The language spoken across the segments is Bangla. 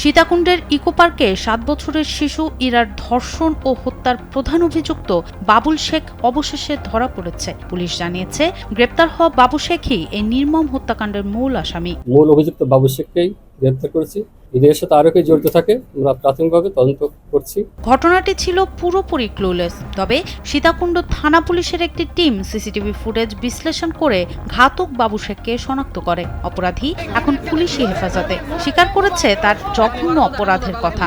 সীতাকুণ্ডের ইকো পার্কে 7 বছরের শিশু ইরার ধর্ষণ ও হত্যার প্রধান অভিযুক্ত বাবুল শেখ অবশেষে ধরা পড়েছে। পুলিশ জানিয়েছে, গ্রেপ্তার হওয়া বাবু শেখই এই নির্মম হত্যাকাণ্ডের মূল আসামি। মূল অভিযুক্ত বাবু শেখকেই গ্রেপ্তার করেছি। এদের সাথে আরো কেউ জড়িত থাকে, আমরা প্রাথমিকভাবে তদন্ত করছি। ঘটনাটি ছিল পুরোপুরি ক্লুলেস। তবে সীতাকুণ্ড থানা পুলিশের একটি টিম সিসিটিভি ফুটেজ বিশ্লেষণ করে ঘাতক বাবু শেখকে শনাক্ত করে। অপরাধী এখন পুলিশি হেফাজতে। স্বীকার করেছে তার জঘন্য অপরাধের কথা।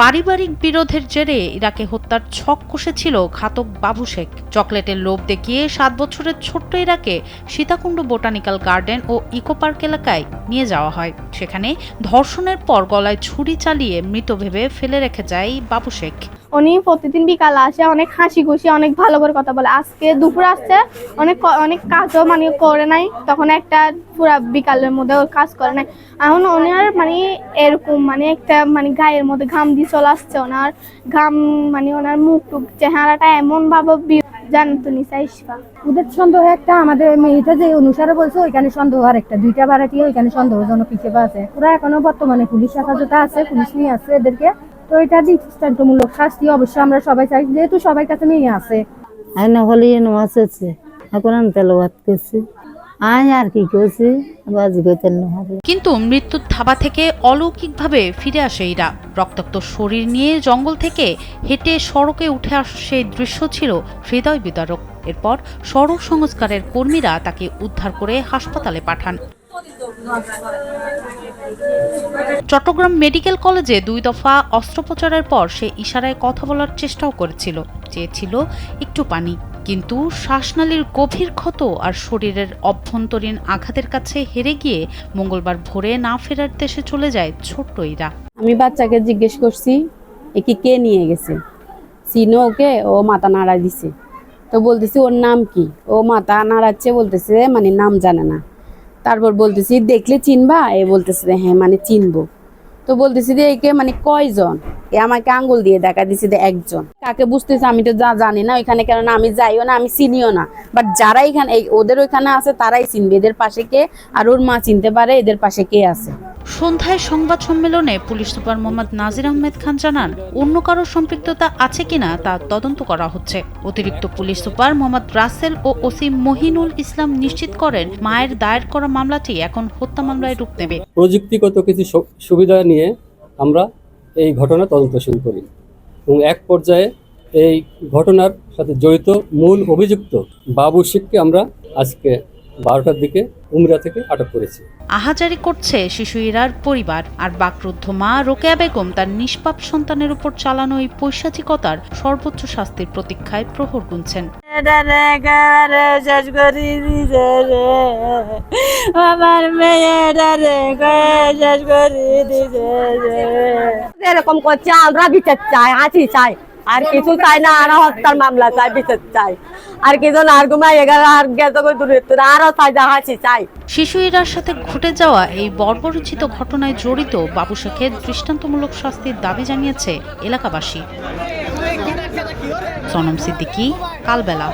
পারিবারিক বিরোধের জেরে ইরাকে হত্যার ছক কষেছিল ঘাতক বাবু শেখ। চকলেটের লোভ দেখিয়ে 7 বছরের ছোট্ট ইরাকে সীতাকুণ্ড বোটানিক্যাল গার্ডেন ও ইকো পার্ক এলাকায় নিয়ে যাওয়া হয়। সেখানে ধর্ষণের পর গলায় ছুরি চালিয়ে মৃত ভেবে ফেলে রেখে যায় বাবু শেখ। উনি প্রতিদিন বিকালে আসে, অনেক হাসি খুশি, অনেক ভালো করে কথা বলে। আজকে দুপুর আসছে, অনেক কাজও করে নাই, তখন একটা পুরা বিকালের মধ্যে ওর কাজ করে নাই। এখন ওনার এরকম একটা গায়ের মধ্যে ঘাম দিয়ে চলে আসছে। ওনার ঘাম ওনার মুখ টুক চেহারাটা এমন ভাবে জানতো নিশা। ওদের সন্দেহ একটা, আমাদের মেয়েটা যে অনুসারে বলছে ওইখানে সন্দেহ আর একটা, দুইটা ভাড়াটি ওইখানে সন্দেহজনক হিসেবে আছে। ওরা এখনো বর্তমানে পুলিশ হেফাজতে আছে, পুলিশ নিয়ে আছে এদেরকে। তো এটা দৃষ্টান্তমূলক শাস্তি অবশ্যই আমরা সবাই চাই, যেহেতু সবার কাছে মেয়ে আছে। আর না হলে নামাজ আছে, এখন আমি তেলাওয়াত করছি, আর কি করছি বাজি করতে না হবে। কিন্তু মৃত্যুর থাবা থেকে অলৌকিকভাবে ফিরে আসে ইরা। রক্তাক্ত শরীর নিয়ে জঙ্গল থেকে হেঁটে সড়কে উঠে আসা সেই দৃশ্য ছিল হৃদয় বিদারক। এরপর সড়ক সংস্কারের কর্মীরা তাকে উদ্ধার করে হাসপাতালে পাঠান। চট্টগ্রাম মেডিকেল কলেজে 2 দফা অস্ত্রোপচারের পর সে ইশারায় কথা বলার চেষ্টাও করেছিল, চেয়েছিল একটু পানি। কিন্তু শ্বাসনালীর গভীর ক্ষত আর শরীরের অভ্যন্তরীণ আঘাতের কাছে হেরে গিয়ে মঙ্গলবার ভোরে না ফেরার দেশে চলে যায় ছোট্ট ইরা। আমি বাচ্চাকে জিজ্ঞেস করছি একে কে নিয়ে গেছে, চিনো ওকে? ও মাথা নাড়া দিছে। তো বলতেছি ওর নাম কি? ও মাথা নাড়াচ্ছে, বলতেছে নাম জানে না। তারপর বলতেছি দেখলে চিনবা? এ বলতেছে হ্যাঁ চিনবো। তো বলতেছি যে একে কয়জন? এ আমাকে আঙ্গুল দিয়ে দেখা দিছে যে একজন। কাকে বুঝতেছে আমি তো জানি না ওইখানে, কেননা আমি যাইও না, আমি চিনিও না। বাট যারা এখানে ওদের ওইখানে আছে তারাই চিনবে এদের পাশে কে, আর ওর মা চিনতে পারে এদের পাশে কে আছে। সন্ধ্যায় সংবাদ সম্মেলনে পুলিশ সুপার মোহাম্মদ নাজির আহমেদ খান জানান, অন্য কারোর সম্পৃক্ততা আছে কিনা তা তদন্ত করা হচ্ছে। অতিরিক্ত পুলিশ সুপার মোহাম্মদ রাসেল ও ওসি মহিনুল ইসলাম নিশ্চিত করেন, মায়ের দায়ের করা মামলাটি এখন হত্যা মামলায় রূপ নেবে। প্রযুক্তিগত কিছু সুবিধা নিয়ে আমরা এই ঘটনা তদন্ত শুরু করি এবং এক পর্যায়ে এই ঘটনার সাথে জড়িত মূল অভিযুক্ত বাবু শেখকে আমরা আজকে 12টার দিকে উমরা থেকে আটক করেছি। আহাজারি করছে শিশু ইরার পরিবার। আর বাকরুদ্ধ মা রোকেয়া বেগম তার নিষ্পাপ সন্তানের উপর চালানো এই পৈশাচিকতার সর্বোচ্চ শাস্তির প্রতীক্ষায় প্রহর গুনছেন। আমার মেয়েটারে এরকম করছে, আমরা বিচার চাই, হাসি চাই, আর কিছু চাই না। আর হত্যার মামলা চাই, বিচার চাই, আর কিছু না। আর ঘুমাই গেল আর গেছে আরো চাই, হাসি চাই। শিশু ইরার সাথে ঘটে যাওয়া এই বর্বরোচিত ঘটনায় জড়িত বাবু শেখের দৃষ্টান্তমূলক শাস্তির দাবি জানিয়েছে এলাকাবাসী। সনম সিদ্দিকী, কালবেলা।